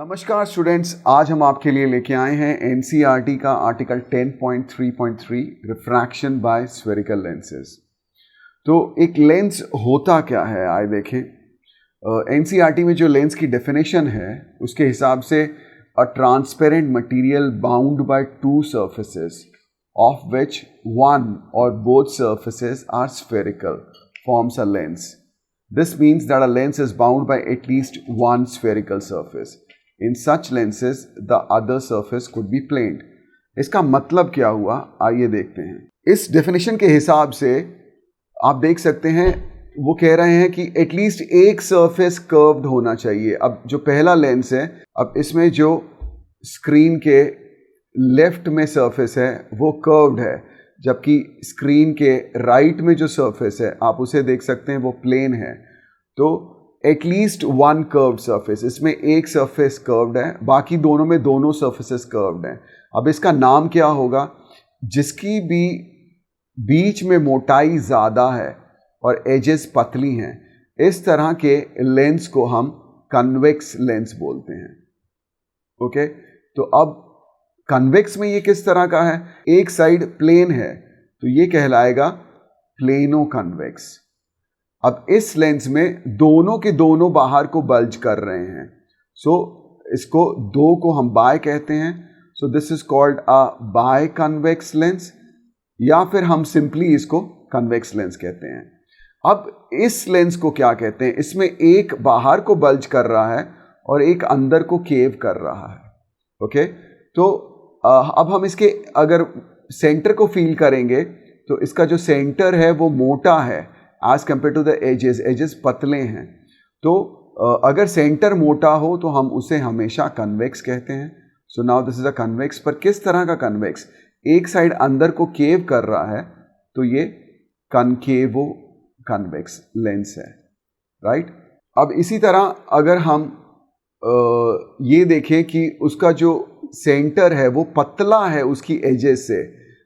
नमस्कार स्टूडेंट्स, आज हम आपके लिए लेके आए हैं एनसीईआरटी का article 10.3.3 refraction by spherical lenses. तो एक लेंस होता क्या है, आइए देखें। एनसीईआरटी में जो लेंस की डेफिनेशन है उसके हिसाब से a transparent material bound by two surfaces of which one और both surfaces are spherical forms a lens. This means that a lens is bound by at least one spherical surface. In such lenses, the other surface could be planed. इसका मतलब क्या हुआ, आइए देखते हैं। इस definition के हिसाब से आप देख सकते हैं वो कह रहे हैं कि एटलीस्ट एक सरफेस कर्व्ड होना चाहिए। अब जो पहला लेंस है, अब इसमें जो स्क्रीन के लेफ्ट में सरफेस है वो कर्व्ड है, जबकि स्क्रीन के राइट में जो सरफेस है आप उसे देख सकते हैं वो प्लेन है। तो एटलीस्ट वन कर्व्ड सरफेस, इसमें एक सरफेस कर्व्ड है, बाकी दोनों में दोनों सरफेसेस कर्व्ड हैं। अब इसका नाम क्या होगा? जिसकी भी बीच में मोटाई ज़्यादा है और एजेस पतली हैं, इस तरह के लेंस को हम कन्वेक्स लेंस बोलते हैं। ओके, तो अब कन्वेक्स में ये किस तरह का है? एक साइड प्लेन है तो ये कहलाएगा प्लेनो कन्वेक्स। अब इस लेंस में दोनों के दोनों बाहर को बल्ज कर रहे हैं, सो इसको दो को हम बाय कहते हैं। So this is called a biconvex lens, या फिर हम सिंपली इसको कन्वेक्स लेंस कहते हैं। अब इस लेंस को क्या कहते हैं? इसमें एक बाहर को बल्ज कर रहा है और एक अंदर को केव कर रहा है। ओके, तो अब हम इसके अगर सेंटर को फील करेंगे तो इसका जो सेंटर है वो मोटा है as compared to the edges, edges पतले हैं। तो अगर सेंटर मोटा हो तो हम उसे हमेशा कन्वेक्स कहते हैं। So now this is a convex. पर किस तरह का कन्वेक्स? एक साइड अंदर को केव कर रहा है तो ये कनकेवो कन्वेक्स लेंस है, राइट। अब इसी तरह अगर हम ये देखें कि उसका जो सेंटर है वो पतला है उसकी एजेस से,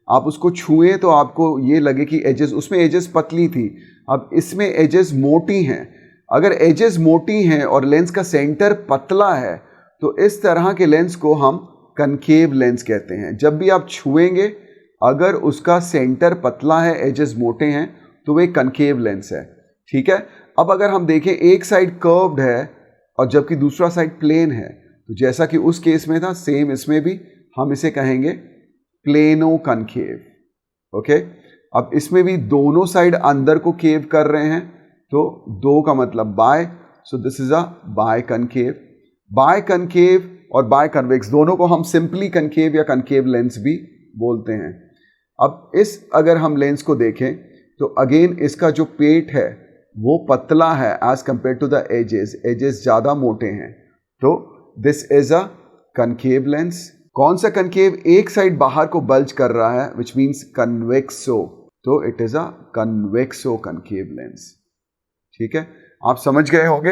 आप उसको छुएं तो आपको ये लगे कि एजेस, उसमें एजेस पतली थी, अब इसमें एजेस मोटी हैं। अगर एजेस मोटी हैं और लेंस का सेंटर पतला है तो इस तरह के लेंस को हम कनकेव लेंस कहते हैं। जब भी आप छुएंगे, अगर उसका सेंटर पतला है, एजेस मोटे हैं, तो वो एक कनकेव लेंस है, ठीक है। अब अगर हम देखें एक साइड कर्व्ड है और जबकि दूसरा साइड प्लेन है, तो जैसा कि उस केस में था सेम इसमें भी हम इसे कहेंगे प्लेनो कनकेव। ओके, अब इसमें भी दोनों साइड अंदर को केव कर रहे हैं, तो दो का मतलब bi, so this is a biconcave. Biconcave और बाय कन्वेक्स दोनों को हम सिंपली कनकेव या कनकेव लेंस भी बोलते हैं। अब इस अगर हम लेंस को देखें तो अगेन इसका जो पेट है वो पतला है as compared to the edges, edges ज़्यादा मोटे हैं, तो this is a concave lens. कौन सा कनकेव? एक साइड बाहर को बल्ज कर रहा है, विच मीन्स कन्वेक्सो, तो it is a convexo concave lens, ठीक है। आप समझ गए होंगे।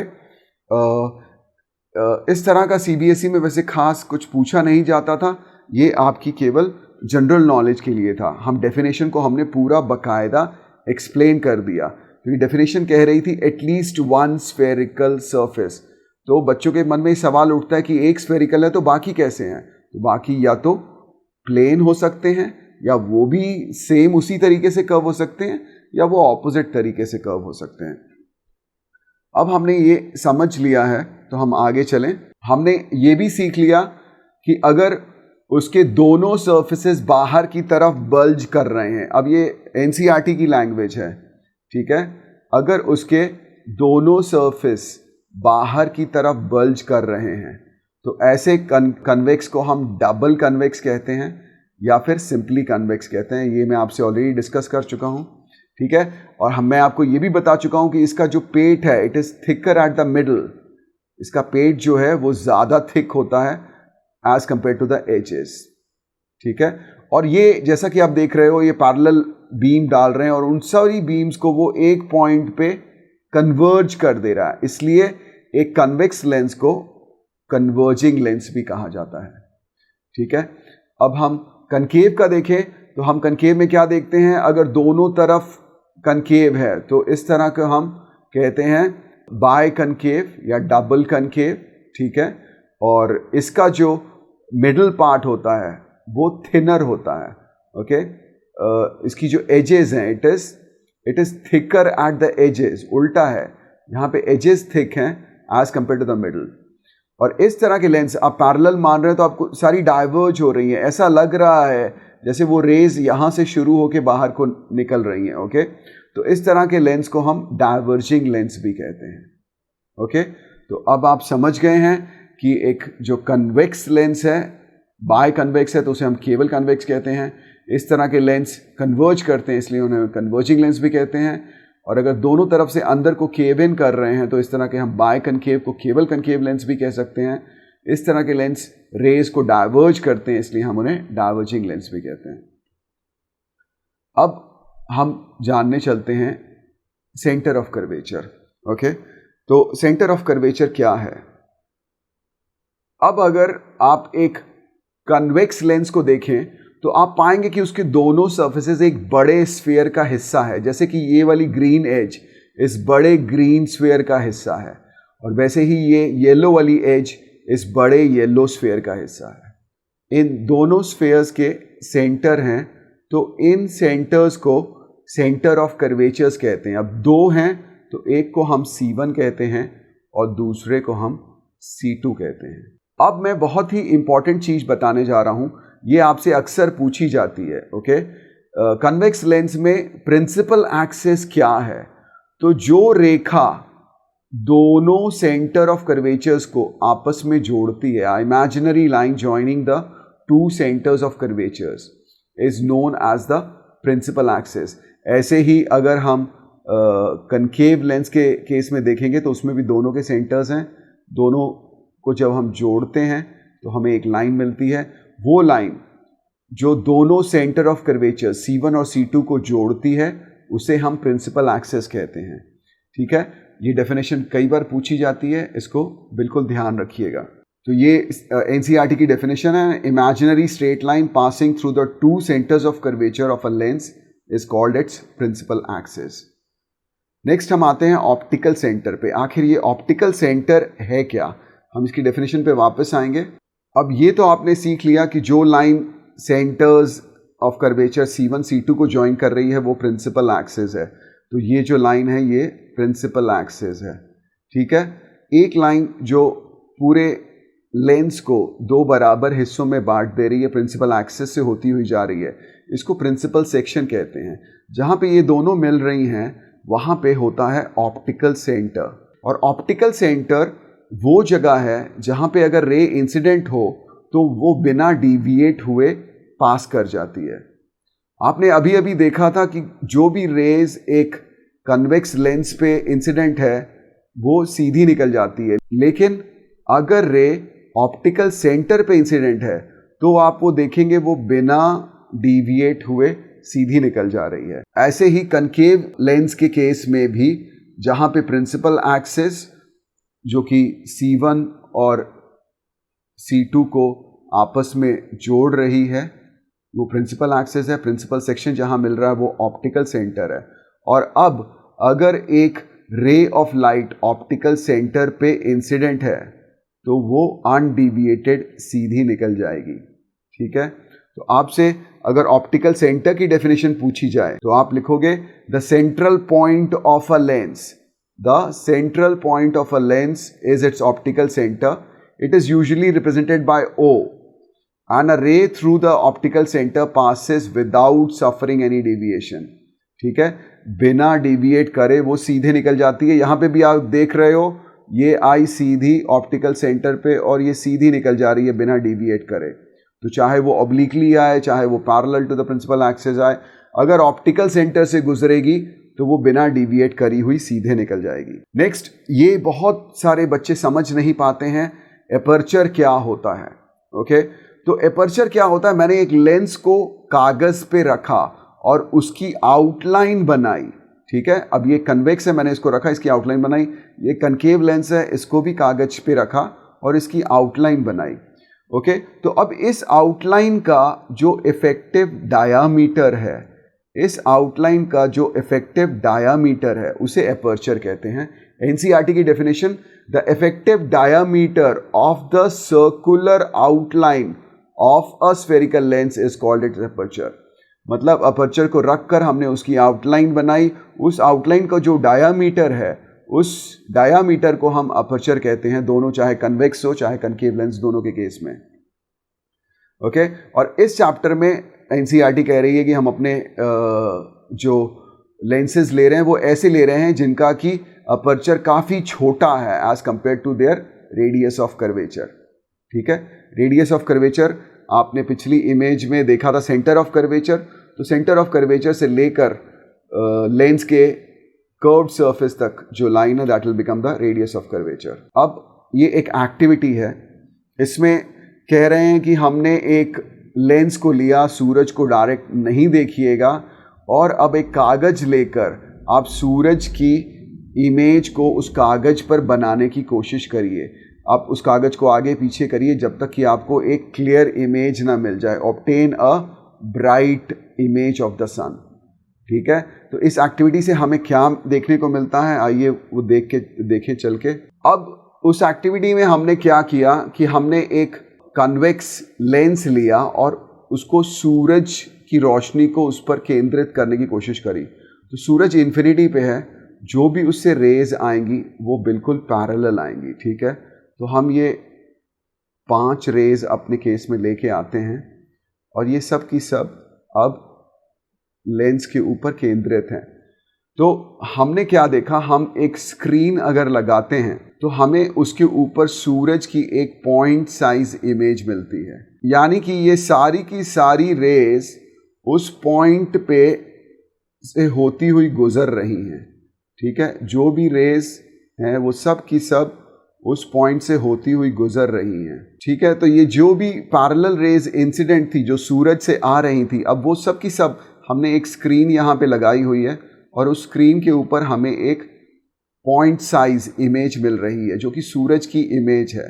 इस तरह का सीबीएसई में वैसे खास कुछ पूछा नहीं जाता था, ये आपकी केवल जनरल नॉलेज के लिए था। हम डेफिनेशन को हमने पूरा बकायदा एक्सप्लेन कर दिया, क्योंकि डेफिनेशन कह रही थी एटलीस्ट वन स्फेरिकल सरफेस। तो बच्चों के मन में सवाल उठता है कि एक स्फेरिकल है तो बाकी कैसे हैं? तो बाकी या तो प्लेन हो सकते हैं, या वो भी सेम उसी तरीके से कर्व हो सकते हैं, या वो ऑपोजिट तरीके से कर्व हो सकते हैं। अब हमने ये समझ लिया है तो हम आगे चलें। हमने ये भी सीख लिया कि अगर उसके दोनों सर्फेसेस बाहर की तरफ बल्ज कर रहे हैं, अब ये एनसीईआरटी की लैंग्वेज है, ठीक है। अगर उसके दोनों सर्फेस बाहर की तरफ बल्ज कर रहे हैं तो ऐसे कन्वेक्स को हम डबल कन्वेक्स कहते हैं या फिर सिंपली कन्वेक्स कहते हैं। ये मैं आपसे ऑलरेडी डिस्कस कर चुका हूँ, ठीक है। और मैं आपको ये भी बता चुका हूँ कि इसका जो पेट है it is thicker at the middle, इसका पेट जो है वो ज़्यादा थिक होता है as compared to the edges, ठीक है। और ये जैसा कि आप देख रहे हो, ये पैरेलल बीम डाल रहे हैं और उन सारी बीम्स को वो एक पॉइंट पे कन्वर्ज कर दे रहा है, इसलिए एक कन्वेक्स लेंस को कन्वर्जिंग लेंस भी कहा जाता है, ठीक है। अब हम कनकेव का देखें तो हम कनकेव में क्या देखते हैं? अगर दोनों तरफ कनकेव है तो इस तरह का हम कहते हैं बाय कनकेव या डबल कनकेव, ठीक है। और इसका जो मिडल पार्ट होता है वो थिनर होता है। ओके, इसकी जो एजेस हैं it is thicker at the edges, उल्टा है, यहाँ पे एजेस थिक हैं as compared to the middle. और इस तरह के लेंस आप पैरेलल मान रहे हैं तो आपको सारी डाइवर्ज हो रही हैं, ऐसा लग रहा है जैसे वो रेज यहाँ से शुरू होके बाहर को निकल रही हैं। ओके, तो इस तरह के लेंस को हम डाइवर्जिंग लेंस भी कहते हैं। ओके, तो अब आप समझ गए हैं कि एक जो कन्वेक्स लेंस है, बाय कन्वेक्स है तो उसे हम केवल कन्वेक्स कहते हैं। इस तरह के लेंस कन्वर्ज करते हैं इसलिए उन्हें कन्वर्जिंग लेंस भी कहते हैं। और अगर दोनों तरफ से अंदर को केव इन कर रहे हैं तो इस तरह के हम बाय कनकेव को केवल कनकेव लेंस भी कह सकते हैं। इस तरह के लेंस रेज को डाइवर्ज करते हैं इसलिए हम उन्हें डाइवर्जिंग लेंस भी कहते हैं। अब हम जानने चलते हैं सेंटर ऑफ कर्वेचर। ओके, तो सेंटर ऑफ कर्वेचर क्या है? अब अगर आप एक कन्वेक्स लेंस को देखें तो आप पाएंगे कि उसके दोनों सर्फेसेस एक बड़े स्फीयर का हिस्सा है, जैसे कि ये वाली ग्रीन एज इस बड़े ग्रीन स्फीयर का हिस्सा है और वैसे ही ये येलो वाली एज इस बड़े येलो स्फीयर का हिस्सा है। इन दोनों स्फीयर्स के सेंटर हैं, तो इन सेंटर्स को सेंटर ऑफ कर्वेचर्स कहते हैं। अब दो हैं तो एक को हम C1 कहते हैं और दूसरे को हम C2 कहते हैं। अब मैं बहुत ही इंपॉर्टेंट चीज बताने जा रहा हूं, ये आपसे अक्सर पूछी जाती है। ओके, कन्वेक्स लेंस में प्रिंसिपल एक्सिस क्या है? तो जो रेखा दोनों सेंटर ऑफ कर्वेचर्स को आपस में जोड़ती है, imaginary line joining the two centres of curvatures is known as the principal axis. ऐसे ही अगर हम कनकेव लेंस के केस में देखेंगे तो उसमें भी दोनों के सेंटर्स हैं, दोनों को जब हम जोड़ते हैं तो हमें एक लाइन मिलती है। वो लाइन जो दोनों सेंटर ऑफ कर्वेचर C1 और C2 को जोड़ती है उसे हम प्रिंसिपल एक्सिस कहते हैं। ठीक है, ये डेफिनेशन कई बार पूछी जाती है, इसको बिल्कुल ध्यान रखिएगा। तो ये NCERT की डेफिनेशन है, imaginary straight line passing through the two centres of curvature of a lens is called its principal axis. Next हम आते हैं ऑप्टिकल सेंटर पे। आखिर ये ऑप्टिकल सेंटर है क्या? हम इसकी डेफिनेशन पे वापस आएंगे। अब ये तो आपने सीख लिया कि जो line centres of curvature C1 C2 को ज्वाइन कर रही है वो प्रिंसिपल एक्सिस है। तो ये जो लाइन है ये प्रिंसिपल एक्सिस है। ठीक है, एक लाइन जो पूरे लेंस को दो बराबर हिस्सों में बांट दे रही है, प्रिंसिपल एक्सिस से होती हुई जा रही है, इसको प्रिंसिपल सेक्शन कहते हैं। जहाँ पे ये दोनों मिल रही हैं वहाँ पे होता है ऑप्टिकल सेंटर। और ऑप्टिकल सेंटर वो जगह है जहाँ पे अगर रे इंसिडेंट हो तो वो बिना डिविएट हुए पास कर जाती है। आपने अभी अभी देखा था कि जो भी रेज एक कन्वेक्स लेंस पे इंसिडेंट है वो सीधी निकल जाती है, लेकिन अगर रे ऑप्टिकल सेंटर पे इंसिडेंट है तो आप वो देखेंगे वो बिना डिविएट हुए सीधी निकल जा रही है। ऐसे ही कनकेव लेंस के केस में भी जहाँ पे प्रिंसिपल एक्सिस जो कि C1 और C2 को आपस में जोड़ रही है वो प्रिंसिपल एक्सिस है, प्रिंसिपल सेक्शन जहां मिल रहा है वो ऑप्टिकल सेंटर है। और अब अगर एक ray of light optical centre पे इंसिडेंट है तो वो अनडिविएटेड सीधी निकल जाएगी। ठीक है, तो आपसे अगर ऑप्टिकल सेंटर की डेफिनेशन पूछी जाए तो आप लिखोगे the central point of a lens. The central point of a lens is its optical center. It is usually represented by O, and a ray through the optical center passes without suffering any deviation. ठीक है, बिना deviate करे वो सीधे निकल जाती है। यहाँ पे भी आप देख रहे हो ये आई सीधी ऑप्टिकल सेंटर पे और ये सीधी निकल जा रही है बिना डिविएट करे। तो चाहे वो ऑब्लिकली आए चाहे वो parallel to the principal axis आए, अगर ऑप्टिकल सेंटर से गुजरेगी तो वो बिना डिविएट करी हुई सीधे निकल जाएगी। नेक्स्ट, ये बहुत सारे बच्चे समझ नहीं पाते हैं एपर्चर क्या होता है। ओके, तो एपर्चर क्या होता है? मैंने एक लेंस को कागज पे रखा और उसकी आउटलाइन बनाई। ठीक है, अब ये कन्वेक्स है, मैंने इसको रखा, इसकी आउटलाइन बनाई। ये कनकेव लेंस है, इसको भी कागज पे रखा और इसकी आउटलाइन बनाई। ओके, तो अब इस आउटलाइन का जो इफेक्टिव डायामीटर है इस आउटलाइन का जो इफेक्टिव डायामीटर है उसे अपर्चर कहते हैं। एनसीईआरटी की definition, the effective diameter of the circular outline of a spherical lens is called it aperture. मतलब अपर्चर को रखकर हमने उसकी आउटलाइन बनाई, उस आउटलाइन का जो डायामीटर है उस डायामीटर को हम अपर्चर कहते हैं, दोनों चाहे कन्वेक्स हो चाहे कनकेव लेंस, दोनों के केस में। ओके और इस चैप्टर में एनसीईआरटी कह रही है कि हम अपने जो लेंसेज ले रहे हैं वो ऐसे ले रहे हैं जिनका कि अपर्चर काफ़ी छोटा है as compared to their radius of curvature. ठीक है, रेडियस ऑफ कर्वेचर आपने पिछली इमेज में देखा था सेंटर ऑफ कर्वेचर, तो सेंटर ऑफ कर्वेचर से लेकर लेंस के कर्व्ड सरफेस तक जो लाइन है that will become the radius of curvature. अब ये एक एक्टिविटी है, इसमें कह रहे हैं कि हमने एक लेंस को लिया, सूरज को डायरेक्ट नहीं देखिएगा, और अब एक कागज लेकर आप सूरज की इमेज को उस कागज पर बनाने की कोशिश करिए। आप उस कागज को आगे पीछे करिए जब तक कि आपको एक क्लियर इमेज ना मिल जाए। Obtain a bright image of the sun. ठीक है, तो इस एक्टिविटी से हमें क्या देखने को मिलता है, आइए वो देखें चल के। अब उस एक्टिविटी में हमने क्या किया कि हमने एक कन्वेक्स लेंस लिया और उसको सूरज की रोशनी को उस पर केंद्रित करने की कोशिश करी। तो सूरज इन्फिनिटी पे है, जो भी उससे रेज आएंगी वो बिल्कुल पैरेलल आएंगी। ठीक है, तो हम ये 5 रेज अपने केस में लेके आते हैं और ये सब की सब अब लेंस के ऊपर केंद्रित हैं। तो हमने क्या देखा, हम एक स्क्रीन अगर लगाते हैं तो हमें उसके ऊपर सूरज की एक पॉइंट साइज इमेज मिलती है, यानी कि ये सारी की सारी रेज उस पॉइंट पे से होती हुई गुजर रही हैं। ठीक है, जो भी रेज हैं वो सब की सब उस पॉइंट से होती हुई गुजर रही हैं। ठीक है, तो ये जो भी पैरेलल रेज इंसिडेंट थी जो सूरज से आ रही थी, अब वो सब की सब हमने एक स्क्रीन यहाँ पे लगाई हुई है और उस स्क्रीन के ऊपर हमें एक पॉइंट साइज इमेज मिल रही है जो कि सूरज की इमेज है।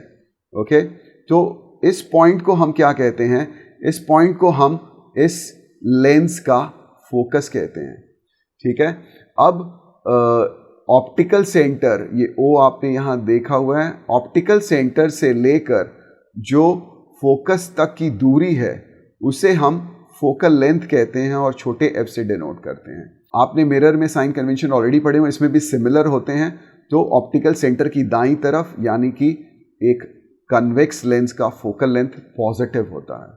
ओके, तो इस पॉइंट को हम क्या कहते हैं, इस पॉइंट को हम इस लेंस का फोकस कहते हैं। ठीक है, अब ऑप्टिकल सेंटर, ये ओ आपने यहाँ देखा हुआ है, ऑप्टिकल सेंटर से लेकर जो फोकस तक की दूरी है उसे हम फोकल लेंथ कहते हैं और छोटे f से डिनोट करते हैं। आपने मिरर में साइन कन्वेंशन ऑलरेडी पढ़े हुए, इसमें भी सिमिलर होते हैं। तो ऑप्टिकल सेंटर की दाईं तरफ यानी कि एक कन्वेक्स लेंस का फोकल लेंथ पॉजिटिव होता है।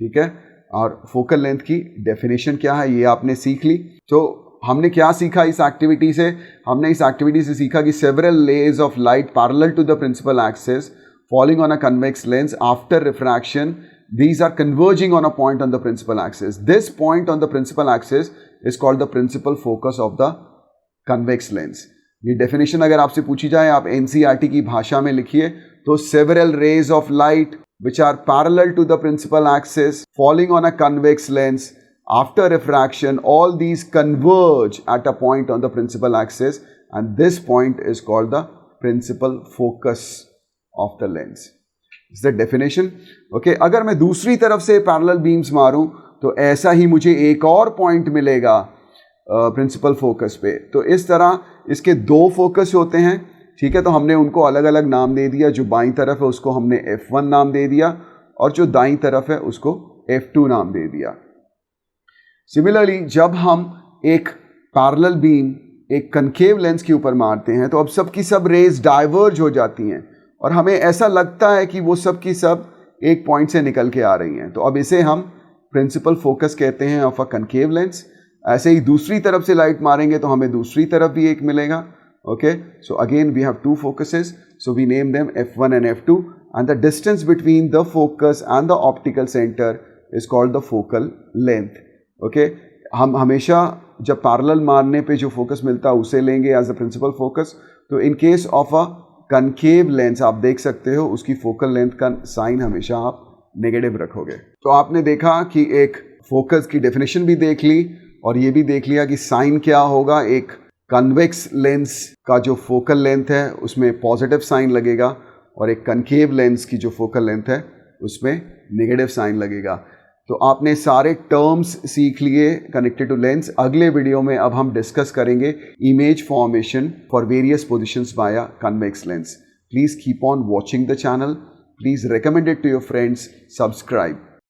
ठीक है, और फोकल लेंथ की डेफिनेशन क्या है ये आपने सीख ली। तो हमने क्या सीखा इस एक्टिविटी से, हमने इस एक्टिविटी से सीखा कि several rays of light parallel to the principal axis falling on a convex lens after refraction, these are converging on a point on the principal axis. This point on the principal axis is called the principal focus of the convex lens. ये definition अगर आपसे पूछी जाए, आप NCERT की भाषा में लिखिए तो several rays of light which are parallel to the principal axis falling on a convex lens after refraction, all these converge at a point on the principal axis and this point is called the principal focus of the lens. Is the definition? Okay, अगर मैं दूसरी तरफ से parallel beams मारूं तो ऐसा ही मुझे एक और पॉइंट मिलेगा प्रिंसिपल फोकस पे। तो इस तरह इसके 2 फोकस होते हैं। ठीक है, तो हमने उनको अलग अलग नाम दे दिया। जो बाईं तरफ है उसको हमने F1 नाम दे दिया और जो दाईं तरफ है उसको F2 नाम दे दिया। सिमिलरली जब हम एक पैरेलल बीम एक कनकेव लेंस के ऊपर मारते हैं तो अब सब की सब रेज डाइवर्ज हो जाती हैं और हमें ऐसा लगता है कि वो सब की सब एक पॉइंट से निकल के आ रही हैं। तो अब इसे हम प्रिंसिपल फोकस कहते हैं ऑफ अ कनकेव लेंस। ऐसे ही दूसरी तरफ से लाइट मारेंगे तो हमें दूसरी तरफ भी एक मिलेगा। Okay, so again we have 2 focuses, so we name them F1 and F2 and the distance between the focus and the optical centre is called the focal length. Okay, हम हमेशा जब पैरेलल मारने पे जो फोकस मिलता है उसे लेंगे एज द प्रिंसिपल फोकस। तो in case of a concave lens आप देख सकते हो उसकी फोकल लेंथ का साइन हमेशा आप नेगेटिव रखोगे। तो आपने देखा कि एक फोकस की डेफिनेशन भी देख ली और ये भी देख लिया कि साइन क्या होगा। एक कन्वेक्स लेंस का जो फोकल लेंथ है उसमें पॉजिटिव साइन लगेगा और एक कनकेव लेंस की जो फोकल लेंथ है उसमें नेगेटिव साइन लगेगा। तो आपने सारे टर्म्स सीख लिए कनेक्टेड टू लेंस। अगले वीडियो में अब हम डिस्कस करेंगे image formation for various positions via convex lens. Please keep on watching the channel, please recommend it to your friends, subscribe.